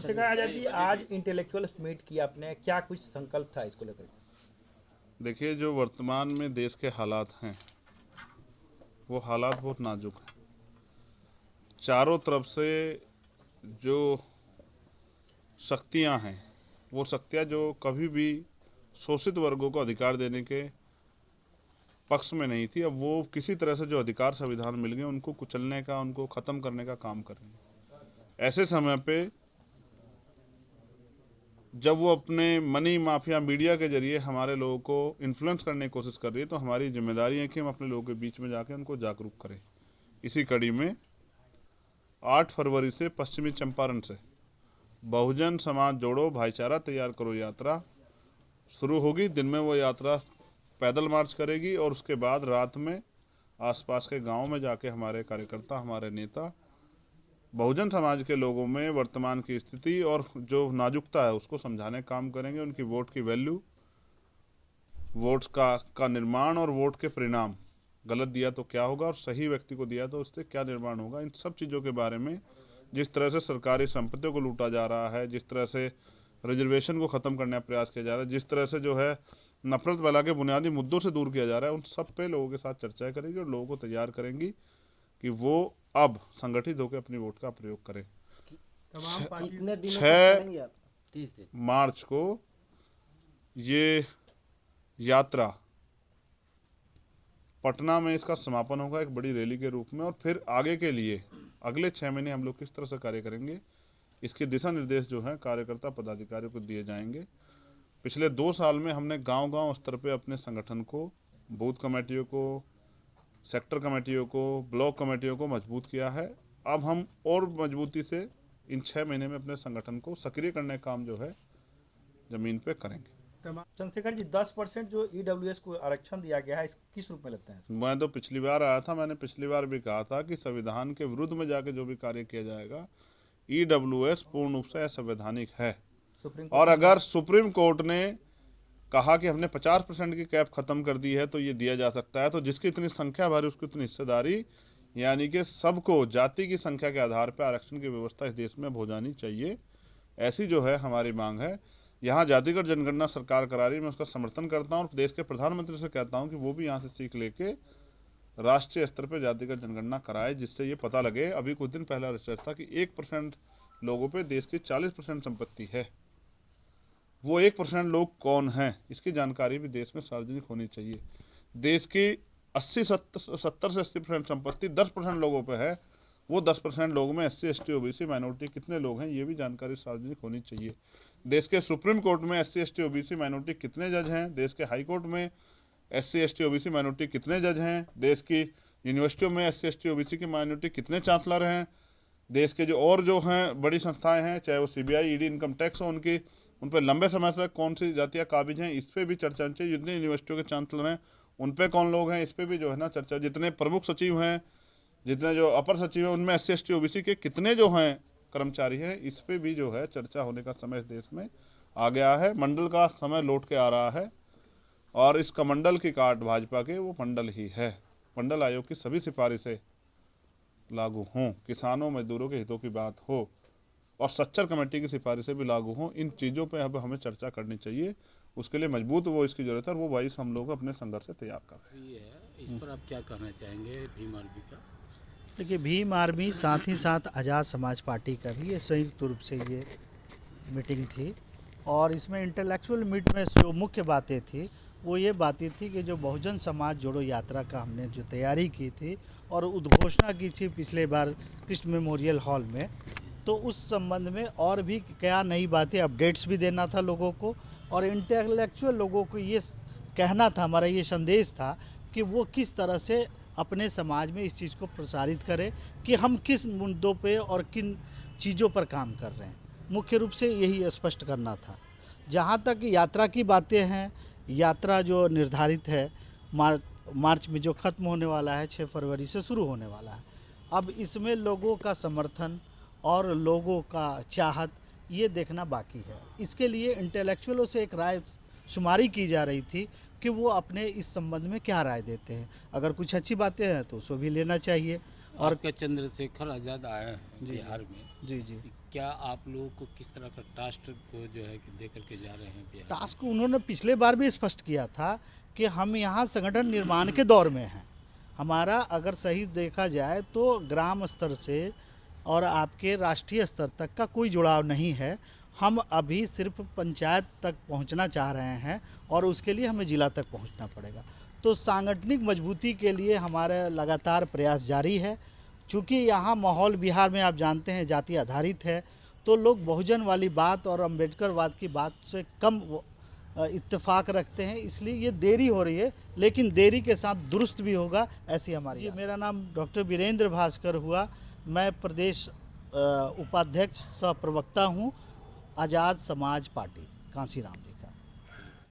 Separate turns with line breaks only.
चंद्रशेखर आजाद जी, आज intellectual meet किया आपने, क्या कुछ संकल्प था इसको लेकर?
देखिए, जो वर्तमान में देश के हालात हैं वो हालात बहुत नाजुक हैं। चारों तरफ से जो शक्तियां हैं वो शक्तियां जो कभी भी शोषित वर्गों को अधिकार देने के पक्ष में नहीं थी, अब वो किसी तरह से जो अधिकार संविधान मिल गए उनको कुचलने का, उनको ख़त्म करने का काम कर रही है। ऐसे समय पे जब वो अपने मनी माफिया मीडिया के जरिए हमारे लोगों को इन्फ्लुएंस करने की कोशिश कर रही है, तो हमारी जिम्मेदारी है कि हम अपने लोगों के बीच में जाके उनको जागरूक करें। इसी कड़ी में 8 फरवरी से पश्चिमी चंपारण से बहुजन समाज जोड़ो भाईचारा तैयार करो यात्रा शुरू होगी। दिन में वो यात्रा पैदल मार्च करेगी और उसके बाद रात में आसपास के गांव में जाके हमारे कार्यकर्ता, हमारे नेता बहुजन समाज के लोगों में वर्तमान की स्थिति और जो नाजुकता है उसको समझाने का काम करेंगे। उनकी वोट की वैल्यू, वोट्स का निर्माण और वोट के परिणाम, गलत दिया तो क्या होगा और सही व्यक्ति को दिया तो उससे क्या निर्माण होगा, इन सब चीज़ों के बारे में। जिस तरह से सरकारी संपत्तियों को लूटा जा रहा है, जिस तरह से रिजर्वेशन को ख़त्म करने का प्रयास किया जा रहा है, जिस तरह से जो है नफरत फैला के बुनियादी मुद्दों से दूर किया जा रहा है, उन सब पे लोगों के साथ चर्चा करेंगी और लोगों को तैयार करेंगी कि वो अब संगठित होकर अपनी वोट का प्रयोग करें। 6 मार्च को ये यात्रा पटना में इसका समापन होगा एक बड़ी रैली के रूप में, और फिर आगे के लिए अगले 6 महीने हम लोग किस तरह से कार्य करेंगे इसके दिशा निर्देश जो हैं कार्यकर्ता पदाधिकारियों को दिए जाएंगे। पिछले 2 साल में हमने गांव-गांव स्तर पे अपने संगठन को, बूथ कमेटियों को, सेक्टर कमेटियों को, ब्लॉक कमेटियों को मजबूत किया है। अब हम और मजबूती से इन 6 महीने में अपने संगठन को सक्रिय करने का काम जो है जमीन पे करेंगे।
चंद्रशेखर जी, 10% जो ईडब्ल्यूएस को आरक्षण दिया गया है, किस रूप में लगता है?
मैं तो पिछली बार आया था, मैंने पिछली बार भी कहा था कि संविधान के विरुद्ध में जाके जो भी कार्य किया जाएगा, ईडब्ल्यूएस पूर्ण रूप से असंवैधानिक है। और अगर सुप्रीम कोर्ट ने कहा कि हमने 50% की कैप खत्म कर दी है तो ये दिया जा सकता है, तो जिसकी इतनी संख्या भरी उसकी इतनी हिस्सेदारी, यानी कि सबको जाति की संख्या के आधार पर आरक्षण की व्यवस्था इस देश में हो जानी चाहिए। ऐसी जो है हमारी मांग है। यहाँ जातिगत जनगणना सरकार करा रही है, मैं उसका समर्थन करता हूँ और देश के प्रधानमंत्री से कहता हूँ कि वो भी यहाँ से सीख लेके राष्ट्रीय स्तर पर जातिगत जनगणना कराए, जिससे ये पता लगे। अभी कुछ दिन पहला रिसर्च था कि 1% लोगों पे देश की 40% संपत्ति है। वो 1% लोग कौन हैं, इसकी जानकारी भी देश में सार्वजनिक होनी चाहिए। देश की 70 से 80% संपत्ति 10% लोगों पे है। वो 10% लोगों में SC, ST, OBC माइनॉरिटी कितने लोग हैं, ये भी जानकारी सार्वजनिक होनी चाहिए। देश के सुप्रीम कोर्ट में SC, ST, OBC माइनॉरिटी कितने जज हैं, देश के हाई कोर्ट में SC, ST, OBC माइनॉरिटी कितने जज हैं, देश की यूनिवर्सिटियों में SC, ST, OBC की माइनॉरिटी कितने चांसलर हैं, देश के जो और जो हैं बड़ी संस्थाएं हैं, चाहे वो CBI, ED, इनकम टैक्स हो, उन पर लंबे समय से कौन सी जातियाँ काबिज हैं, इस पर भी चर्चा होनी चाहिए। जितने यूनिवर्सिटियों के चांसलर हैं उन पे कौन लोग हैं, इस पर भी जो है ना चर्चा। जितने प्रमुख सचिव हैं, जितने जो अपर सचिव हैं, उनमें SC, ST, OBC के कितने जो हैं कर्मचारी हैं, इस पर भी जो है चर्चा होने का समय देश में आ गया है। मंडल का समय लौट के आ रहा है और इस कमंडल की काट भाजपा के वो मंडल ही है। मंडल आयोग की सभी सिफारिशें लागू हों, किसानों मजदूरों के हितों की बात हो और सच्चर कमेटी की सिफारिशें भी लागू हों। इन चीज़ों पे अब हमें चर्चा करनी चाहिए। उसके लिए मजबूत वो इसकी ज़रूरत है और वो 22 हम लोग अपने संघर्ष से तैयार कर रहे हैं।
ये है, इस पर आप क्या कहना चाहेंगे भीम आर्मी का?
देखिए, भीम आर्मी साथ ही साथ आज़ाद समाज पार्टी का भी ये संयुक्त रूप से ये मीटिंग थी और इसमें इंटेलेक्चुअल मीट में जो मुख्य बातें थी वो ये बातें थी कि जो बहुजन समाज जोड़ो यात्रा का हमने जो तैयारी की थी और उद्घोषणा की थी पिछले बार कृष्ण मेमोरियल हॉल में, तो उस संबंध में और भी क्या नई बातें, अपडेट्स भी देना था लोगों को और इंटेलेक्चुअल लोगों को ये कहना था, हमारा ये संदेश था कि वो किस तरह से अपने समाज में इस चीज़ को प्रसारित करें कि हम किस मुद्दों पे और किन चीज़ों पर काम कर रहे हैं। मुख्य रूप से यही स्पष्ट करना था। जहाँ तक यात्रा की बातें हैं, यात्रा जो निर्धारित है मार्च में जो ख़त्म होने वाला है, 6 फरवरी से शुरू होने वाला है। अब इसमें लोगों का समर्थन और लोगों का चाहत ये देखना बाकी है। इसके लिए इंटेलेक्चुअलों से एक राय शुमारी की जा रही थी कि वो अपने इस संबंध में क्या राय देते हैं। अगर कुछ अच्छी बातें हैं तो उसको भी लेना चाहिए। और
चंद्रशेखर आज़ाद आए हैं बिहार में।
जी।
क्या आप लोगों को किस तरह का टास्क को जो है कि दे करके जा रहे हैं बिहार?
टास्क उन्होंने पिछले बार भी स्पष्ट किया था कि हम यहाँ संगठन निर्माण के दौर में हैं। हमारा अगर सही देखा जाए तो ग्राम स्तर से और आपके राष्ट्रीय स्तर तक का कोई जुड़ाव नहीं है। हम अभी सिर्फ पंचायत तक पहुंचना चाह रहे हैं और उसके लिए हमें जिला तक पहुंचना पड़ेगा। तो सांगठनिक मजबूती के लिए हमारे लगातार प्रयास जारी है। चूँकि यहाँ माहौल बिहार में आप जानते हैं जाति आधारित है, तो लोग बहुजन वाली बात और अम्बेडकरवाद की बात से कम इत्तेफाक रखते हैं, इसलिए ये देरी हो रही है, लेकिन देरी के साथ दुरुस्त भी होगा, ऐसी हमारी। जी, मेरा नाम डॉक्टर वीरेंद्र भास्कर हुआ। मैं प्रदेश उपाध्यक्ष सह प्रवक्ता हूँ आज़ाद समाज पार्टी कांसीराम।